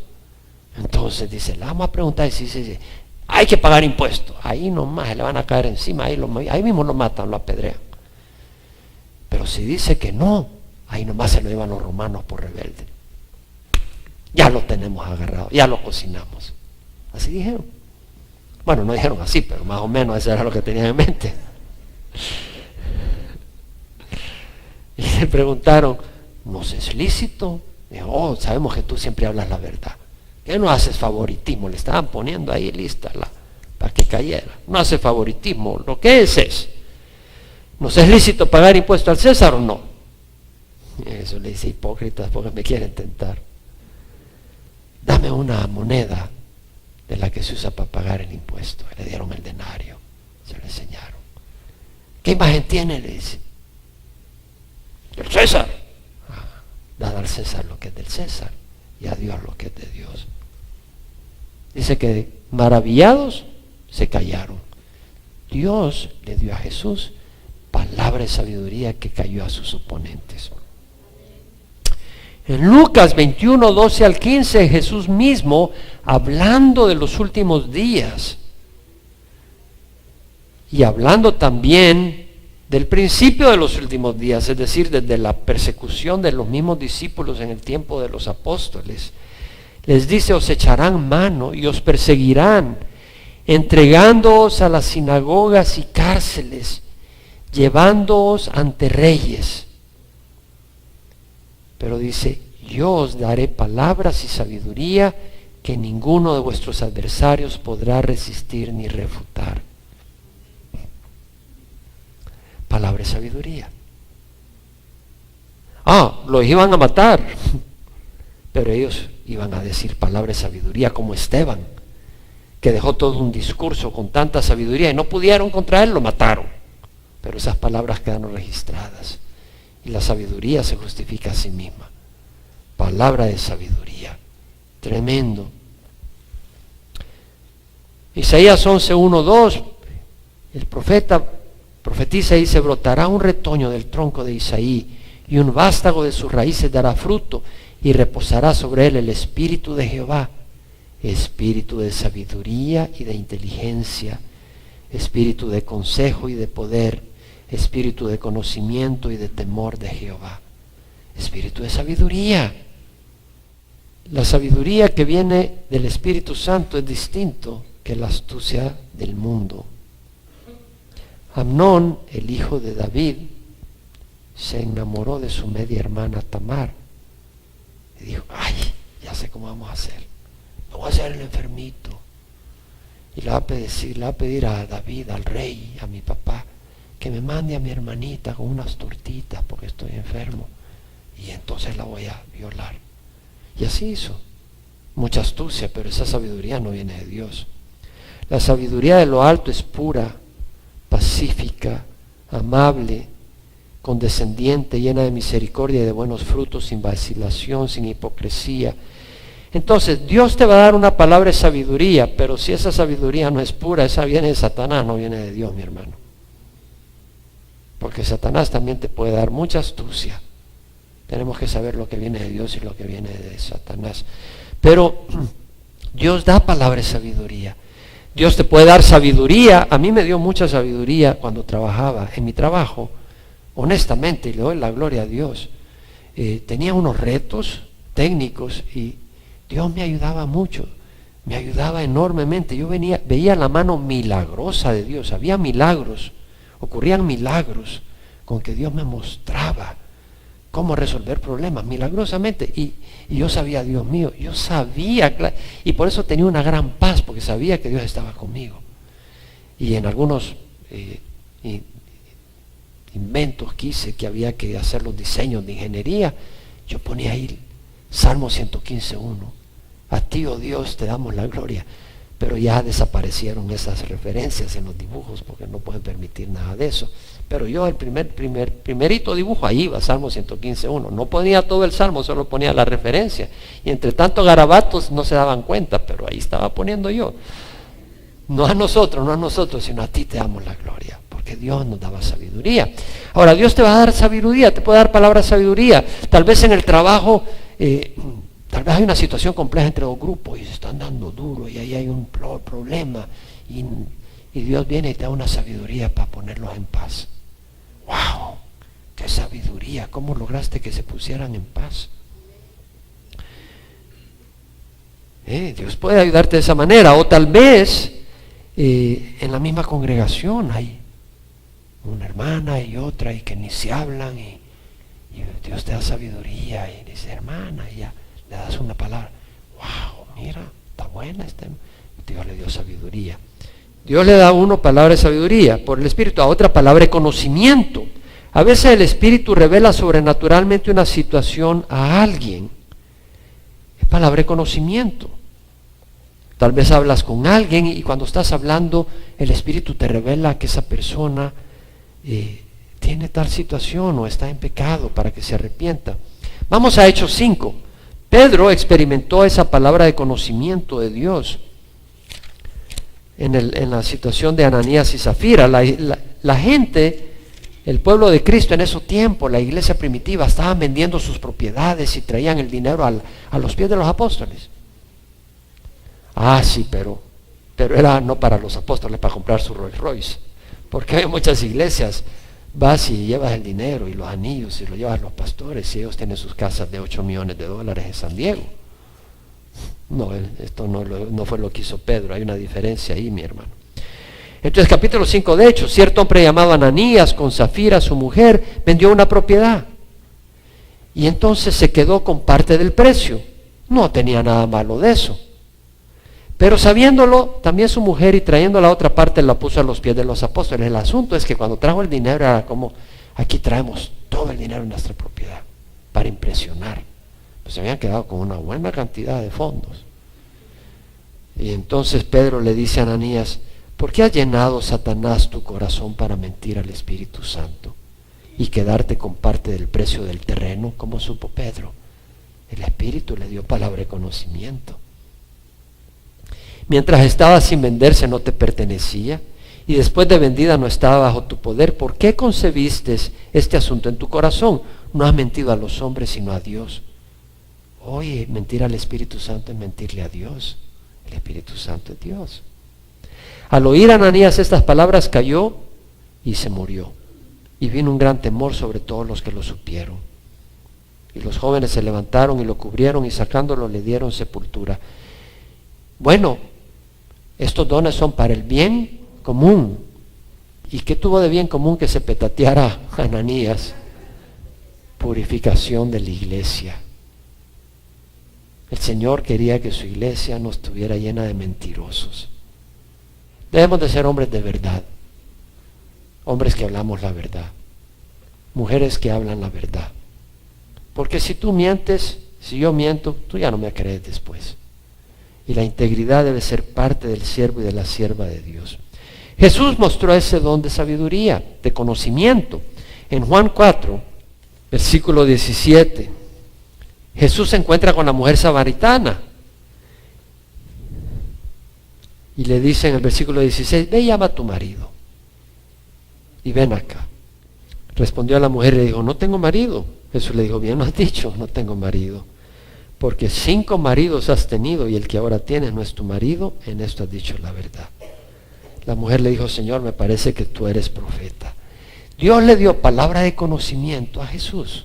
Entonces dice, le vamos a preguntar y si dice, hay que pagar impuestos. Ahí nomás le van a caer encima, ahí mismo lo matan, lo apedrean. Pero si dice que no, ahí nomás se lo llevan los romanos por rebelde. Ya lo tenemos agarrado, ya lo cocinamos. Así dijeron. Bueno, no dijeron así, pero más o menos eso era lo que tenían en mente. Y le preguntaron, ¿nos es lícito? Dijo, oh, sabemos que tú siempre hablas la verdad. ¿Qué no haces favoritismo? Le estaban poniendo ahí lista para que cayera. No hace favoritismo, lo que es. ¿Nos es lícito pagar impuesto al César o no? Eso le dice, hipócritas, porque me quieren tentar. Dame una moneda de la que se usa para pagar el impuesto. Le dieron el denario, se lo enseñaron. ¿Qué imagen tiene? Le dice. El César. Dad al César lo que es del César y a Dios lo que es de Dios. Dice que maravillados se callaron. Dios le dio a Jesús palabra de sabiduría que cayó a sus oponentes. En Lucas 21, 12 al 15, Jesús mismo, hablando de los últimos días y hablando también del principio de los últimos días, es decir, desde la persecución de los mismos discípulos en el tiempo de los apóstoles, les dice, os echarán mano y os perseguirán, entregándoos a las sinagogas y cárceles, llevándoos ante reyes. Pero dice, yo os daré palabras y sabiduría que ninguno de vuestros adversarios podrá resistir ni refutar. Palabra y sabiduría. Los iban a matar, pero ellos iban a decir palabra y sabiduría, como Esteban, que dejó todo un discurso con tanta sabiduría y no pudieron contra él, lo mataron. Pero esas palabras quedaron registradas y la sabiduría se justifica a sí misma. Palabra de sabiduría, tremendo. Isaías 11, 1, 2, el profetiza y dice, brotará un retoño del tronco de Isaí y un vástago de sus raíces dará fruto y reposará sobre él el espíritu de Jehová, espíritu de sabiduría y de inteligencia, espíritu de consejo y de poder, espíritu de conocimiento y de temor de Jehová, espíritu de sabiduría. La sabiduría que viene del Espíritu Santo es distinto que la astucia del mundo. Amnón, el hijo de David, se enamoró de su media hermana Tamar y dijo, ya sé cómo vamos a hacer, me voy a hacer el enfermito y le va a pedir a David, al rey, a mi papá, que me mande a mi hermanita con unas tortitas porque estoy enfermo y entonces la voy a violar. Y así hizo. Mucha astucia, pero esa sabiduría no viene de Dios. La sabiduría de lo alto es pura, pacífica, amable, condescendiente, llena de misericordia y de buenos frutos, sin vacilación, sin hipocresía. Entonces, Dios te va a dar una palabra de sabiduría, pero si esa sabiduría no es pura, esa viene de Satanás, no viene de Dios, mi hermano. Porque Satanás también te puede dar mucha astucia. Tenemos que saber lo que viene de Dios y lo que viene de Satanás. Pero Dios da palabra de sabiduría. Dios te puede dar sabiduría. A mí me dio mucha sabiduría cuando trabajaba. En mi trabajo, honestamente, y le doy la gloria a Dios, tenía unos retos técnicos y Dios me ayudaba mucho. Me ayudaba enormemente. Yo veía la mano milagrosa de Dios. Había milagros. Ocurrían milagros con que Dios me mostraba cómo resolver problemas milagrosamente y yo sabía, Dios mío, yo sabía, y por eso tenía una gran paz, porque sabía que Dios estaba conmigo. Y en algunos inventos que hice, que había que hacer los diseños de ingeniería, yo ponía ahí Salmo 115:1, a ti, oh Dios, te damos la gloria. Pero ya desaparecieron esas referencias en los dibujos porque no pueden permitir nada de eso. Pero yo el primerito dibujo, ahí va Salmo 115:1. No ponía todo el Salmo, solo ponía la referencia. Y entre tanto garabatos no se daban cuenta, pero ahí estaba poniendo yo. No a nosotros, sino a ti te damos la gloria, porque Dios nos daba sabiduría. Ahora, Dios te va a dar sabiduría, te puede dar palabra sabiduría. Tal vez en el trabajo Tal vez hay una situación compleja entre dos grupos y se están dando duro y ahí hay un problema y Dios viene y te da una sabiduría para ponerlos en paz. ¡Wow! ¡Qué sabiduría! ¿Cómo lograste que se pusieran en paz? Dios puede ayudarte de esa manera. O tal vez en la misma congregación hay una hermana y otra y que ni se hablan y Dios te da sabiduría y dice, hermana, y ya le das una palabra. ¡Wow! Mira, está buena Dios le dio sabiduría. Dios le da a uno palabra de sabiduría por el Espíritu, a otra palabra de conocimiento. A veces el Espíritu revela sobrenaturalmente una situación a alguien. Es palabra de conocimiento. Tal vez hablas con alguien y cuando estás hablando, el Espíritu te revela que esa persona tiene tal situación o está en pecado para que se arrepienta. Vamos a Hechos 5. Pedro experimentó esa palabra de conocimiento de Dios en la situación de Ananías y Zafira. La gente, el pueblo de Cristo en esos tiempos, la iglesia primitiva, estaban vendiendo sus propiedades y traían el dinero a los pies de los apóstoles. Sí, pero era no para los apóstoles, para comprar su Rolls Royce. Porque hay muchas iglesias, vas y llevas el dinero y los anillos y lo llevas a los pastores y ellos tienen sus casas de $8 millones en San Diego. No, esto no fue lo que hizo Pedro, hay una diferencia ahí, mi hermano. Entonces, capítulo 5 de Hechos, cierto hombre llamado Ananías, con Zafira, su mujer, vendió una propiedad. Y entonces se quedó con parte del precio. No tenía nada malo de eso. Pero sabiéndolo, también su mujer y trayendo la otra parte la puso a los pies de los apóstoles. El asunto es que cuando trajo el dinero era como, aquí traemos todo el dinero en nuestra propiedad, para impresionar. Pues se habían quedado con una buena cantidad de fondos. Y entonces Pedro le dice a Ananías, ¿por qué ha llenado Satanás tu corazón para mentir al Espíritu Santo y quedarte con parte del precio del terreno? ¿Cómo supo Pedro? El Espíritu le dio palabra de conocimiento. Mientras estaba sin venderse no te pertenecía, y después de vendida no estaba bajo tu poder. ¿Por qué concebiste este asunto en tu corazón? No has mentido a los hombres, sino a Dios. Oye, mentir al Espíritu Santo es mentirle a Dios. El Espíritu Santo es Dios. Al oír Ananías estas palabras, cayó y se murió. Y vino un gran temor sobre todos los que lo supieron. Y los jóvenes se levantaron y lo cubrieron y sacándolo le dieron sepultura. Bueno, estos dones son para el bien común. ¿Y qué tuvo de bien común que se petateara Ananías? Purificación de la iglesia. El Señor quería que su iglesia no estuviera llena de mentirosos. Debemos de ser hombres de verdad. Hombres que hablamos la verdad. Mujeres que hablan la verdad. Porque si tú mientes, si yo miento, tú ya no me crees después. Y la integridad debe ser parte del siervo y de la sierva de Dios. Jesús mostró ese don de sabiduría, de conocimiento. En Juan 4, versículo 17, Jesús se encuentra con la mujer samaritana. Y le dice en el versículo 16, ve y llama a tu marido. Y ven acá. Respondió a la mujer y le dijo, no tengo marido. Jesús le dijo, bien lo has dicho, no tengo marido. Porque 5 maridos has tenido y el que ahora tienes no es tu marido, en esto has dicho la verdad. La mujer le dijo, Señor, me parece que tú eres profeta. Dios le dio palabra de conocimiento a Jesús.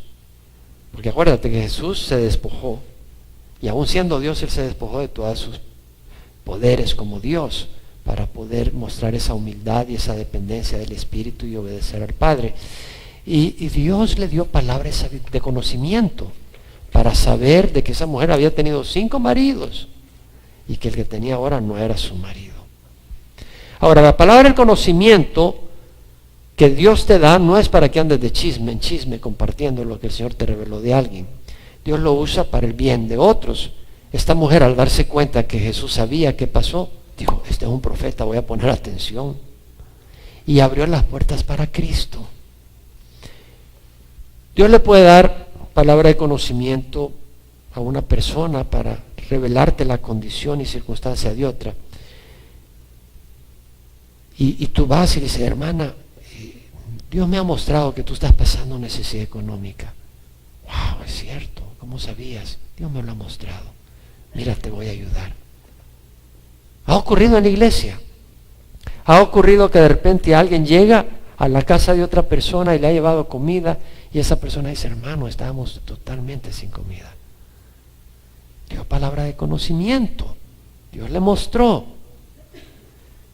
Porque acuérdate que Jesús se despojó, y aún siendo Dios, Él se despojó de todos sus poderes como Dios, para poder mostrar esa humildad y esa dependencia del Espíritu y obedecer al Padre. Y Dios le dio palabras de conocimiento, para saber de que esa mujer había tenido 5 maridos y que el que tenía ahora no era su marido. Ahora, la palabra del conocimiento que Dios te da no es para que andes de chisme en chisme compartiendo lo que el Señor te reveló de alguien. Dios lo usa para el bien de otros. Esta mujer, al darse cuenta que Jesús sabía qué pasó, dijo, este es un profeta, voy a poner atención. Y abrió las puertas para Cristo. Dios le puede dar palabra de conocimiento a una persona para revelarte la condición y circunstancia de otra. Y tú vas y dices, hermana, Dios me ha mostrado que tú estás pasando necesidad económica. Wow, es cierto. ¿cómo sabías? Dios me lo ha mostrado. Mira, te voy a ayudar. Ha ocurrido en la iglesia. Ha ocurrido que de repente alguien llega a la casa de otra persona y le ha llevado comida y esa persona dice, hermano, estábamos totalmente sin comida. Dio palabra de conocimiento. Dios le mostró.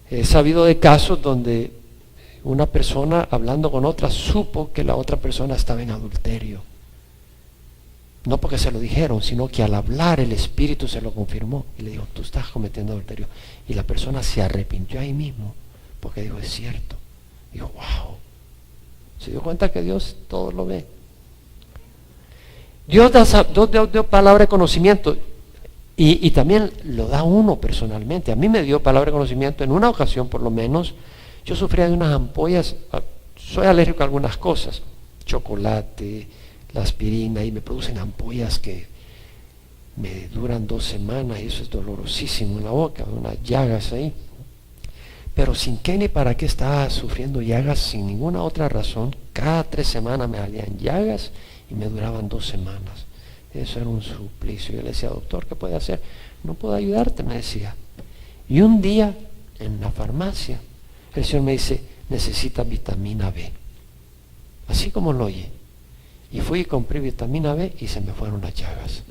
He sabido de casos donde una persona hablando con otra supo que la otra persona estaba en adulterio. No porque se lo dijeron, sino que al hablar el Espíritu se lo confirmó y le dijo, tú estás cometiendo adulterio. Y la persona se arrepintió ahí mismo porque dijo, es cierto. Dijo, wow. Se dio cuenta que Dios todo lo ve. Dios dio palabra de conocimiento y también lo da uno personalmente. A mí me dio palabra de conocimiento en una ocasión por lo menos. Yo sufría de unas ampollas, soy alérgico a algunas cosas, chocolate, la aspirina, y me producen ampollas que me duran 2 semanas y eso es dolorosísimo en la boca, unas llagas ahí. Pero sin qué ni para qué estaba sufriendo llagas sin ninguna otra razón. Cada 3 semanas me salían llagas y me duraban 2 semanas. Eso era un suplicio. Yo le decía, doctor, ¿qué puede hacer? No puedo ayudarte, me decía. Y un día en la farmacia, el Señor me dice, necesita vitamina B. Así como lo oye. Y fui y compré vitamina B y se me fueron las llagas.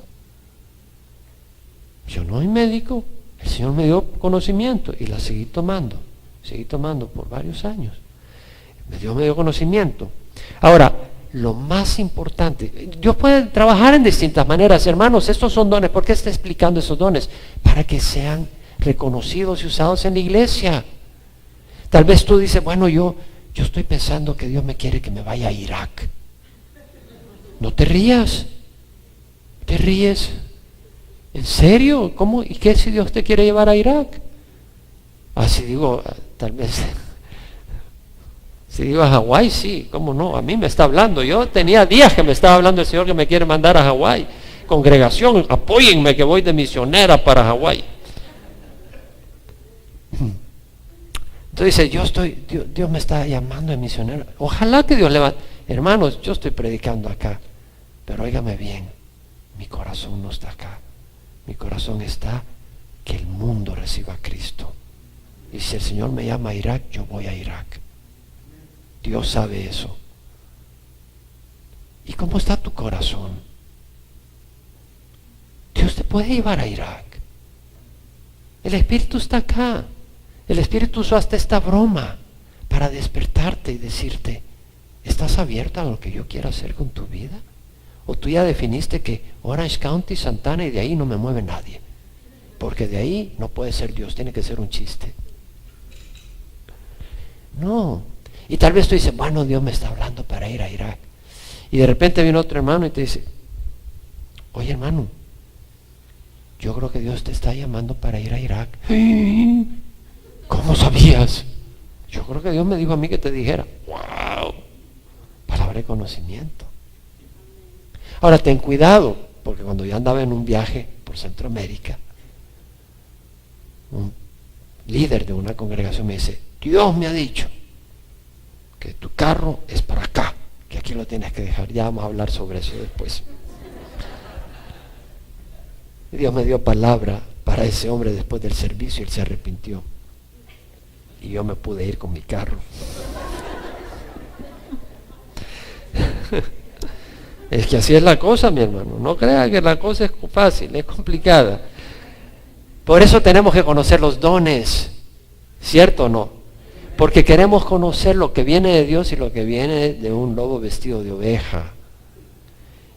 Yo no soy médico, el Señor me dio conocimiento y la seguí tomando por varios años. Dios me dio conocimiento. Ahora, lo más importante, Dios puede trabajar en distintas maneras, hermanos, estos son dones. ¿Por qué está explicando esos dones? Para que sean reconocidos y usados en la iglesia. Tal vez tú dices, bueno, yo estoy pensando que Dios me quiere que me vaya a Irak. No te rías. ¿Te ríes? ¿En serio? ¿Cómo? ¿Y qué si Dios te quiere llevar a Irak? Si digo, tal vez, si digo a Hawái, sí, ¿cómo no? A mí me está hablando. Yo tenía días que me estaba hablando el Señor que me quiere mandar a Hawái. Congregación, apóyenme que voy de misionera para Hawái. Entonces dice, Dios me está llamando de misionero. Ojalá que Dios le va. Hermanos, yo estoy predicando acá, pero óigame bien, mi corazón no está acá. Mi corazón está que el mundo reciba a Cristo. Y si el Señor me llama a Irak, yo voy a Irak. Dios sabe eso. ¿Y cómo está tu corazón? Dios te puede llevar a Irak. El Espíritu está acá. El Espíritu usó hasta esta broma para despertarte y decirte, ¿estás abierta a lo que yo quiero hacer con tu vida? ¿O tú ya definiste que Orange County, Santana y de ahí no me mueve nadie? Porque de ahí no puede ser Dios, tiene que ser un chiste. No. Y tal vez tú dices, bueno, Dios me está hablando para ir a Irak. Y de repente viene otro hermano y te dice, oye hermano, yo creo que Dios te está llamando para ir a Irak. ¿Cómo sabías? Yo creo que Dios me dijo a mí que te dijera. ¡Wow! Palabra de conocimiento. Ahora ten cuidado, porque cuando yo andaba en un viaje por Centroamérica, un líder de una congregación me dice, Dios me ha dicho que tu carro es para acá, que aquí lo tienes que dejar. Ya vamos a hablar sobre eso después. Y Dios me dio palabra para ese hombre después del servicio y él se arrepintió. Y yo me pude ir con mi carro. Es que así es la cosa, mi hermano. No crea que la cosa es fácil, es complicada. Por eso tenemos que conocer los dones, ¿cierto o no? Porque queremos conocer lo que viene de Dios y lo que viene de un lobo vestido de oveja.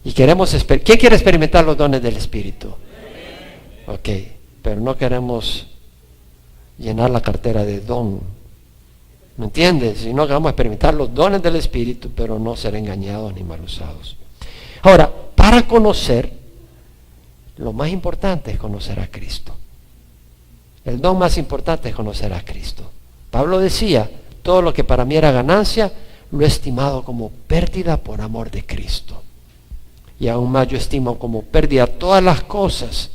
Y queremos ¿quién quiere experimentar los dones del Espíritu? Ok, pero no queremos llenar la cartera de don. ¿Me entiendes? Sino que vamos a experimentar los dones del Espíritu, pero no ser engañados ni mal usados. Ahora, para conocer, lo más importante es conocer a Cristo. El don más importante es conocer a Cristo. Pablo decía, todo lo que para mí era ganancia, lo he estimado como pérdida por amor de Cristo. Y aún más yo estimo como pérdida todas las cosas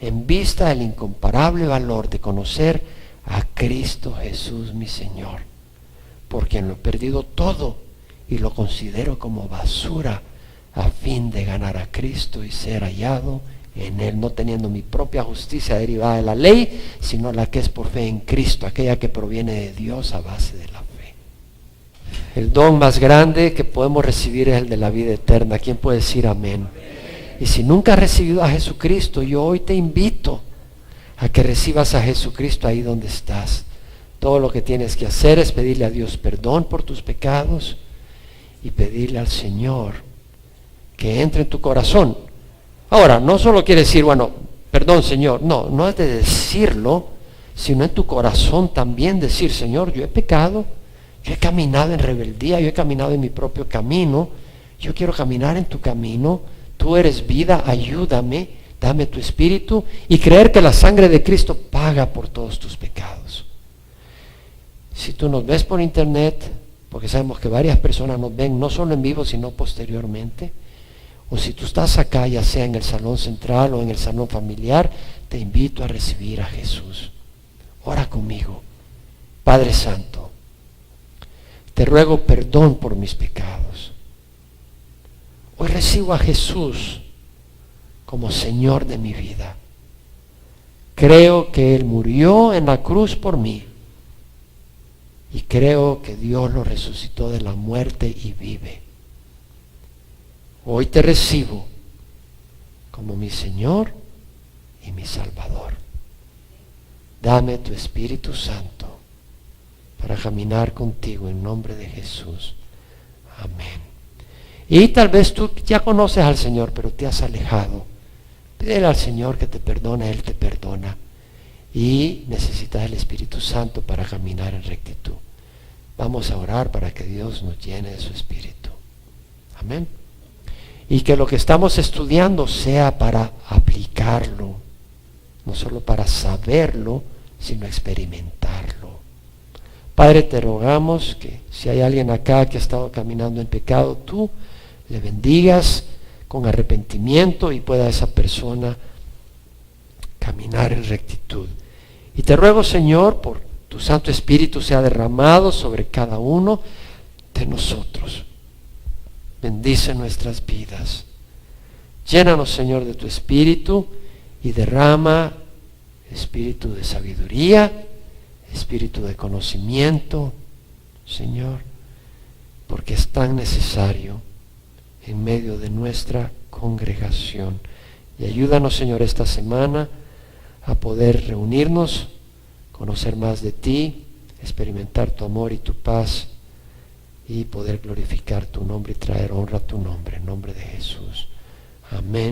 en vista del incomparable valor de conocer a Cristo Jesús mi Señor, por quien lo he perdido todo y lo considero como basura a fin de ganar a Cristo y ser hallado en Él, no teniendo mi propia justicia derivada de la ley, sino la que es por fe en Cristo, aquella que proviene de Dios a base de la fe. El don más grande que podemos recibir es el de la vida eterna. ¿Quién puede decir amén? Y si nunca has recibido a Jesucristo, yo hoy te invito a que recibas a Jesucristo ahí donde estás. Todo lo que tienes que hacer es pedirle a Dios perdón por tus pecados y pedirle al Señor que entre en tu corazón. Ahora, no solo quiere decir, bueno, perdón Señor, no es de decirlo, sino en tu corazón también decir, Señor, yo he pecado, yo he caminado en rebeldía, yo he caminado en mi propio camino, yo quiero caminar en tu camino, tú eres vida, ayúdame, dame tu espíritu y creer que la sangre de Cristo paga por todos tus pecados. Si tú nos ves por internet, porque sabemos que varias personas nos ven no solo en vivo, sino posteriormente, o si tú estás acá, ya sea en el salón central o en el salón familiar, te invito a recibir a Jesús. Ora conmigo. Padre Santo, te ruego perdón por mis pecados. Hoy recibo a Jesús como Señor de mi vida. Creo que Él murió en la cruz por mí. Y creo que Dios lo resucitó de la muerte y vive. Hoy te recibo como mi Señor y mi Salvador. Dame tu Espíritu Santo para caminar contigo en nombre de Jesús. Amén. Y tal vez tú ya conoces al Señor, pero te has alejado. Pídele al Señor que te perdone, Él te perdona. Y necesitas el Espíritu Santo para caminar en rectitud. Vamos a orar para que Dios nos llene de su Espíritu. Amén. Y que lo que estamos estudiando sea para aplicarlo, no solo para saberlo, sino experimentarlo. Padre, te rogamos que si hay alguien acá que ha estado caminando en pecado, tú le bendigas con arrepentimiento y pueda esa persona caminar en rectitud. Y te ruego, Señor, por tu Santo Espíritu sea derramado sobre cada uno de nosotros. Bendice nuestras vidas. Llénanos, Señor, de tu Espíritu y derrama espíritu de sabiduría, espíritu de conocimiento, Señor, porque es tan necesario en medio de nuestra congregación. Y ayúdanos, Señor, esta semana a poder reunirnos, conocer más de ti, experimentar tu amor y tu paz y poder glorificar tu nombre y traer honra a tu nombre, en nombre de Jesús. Amén.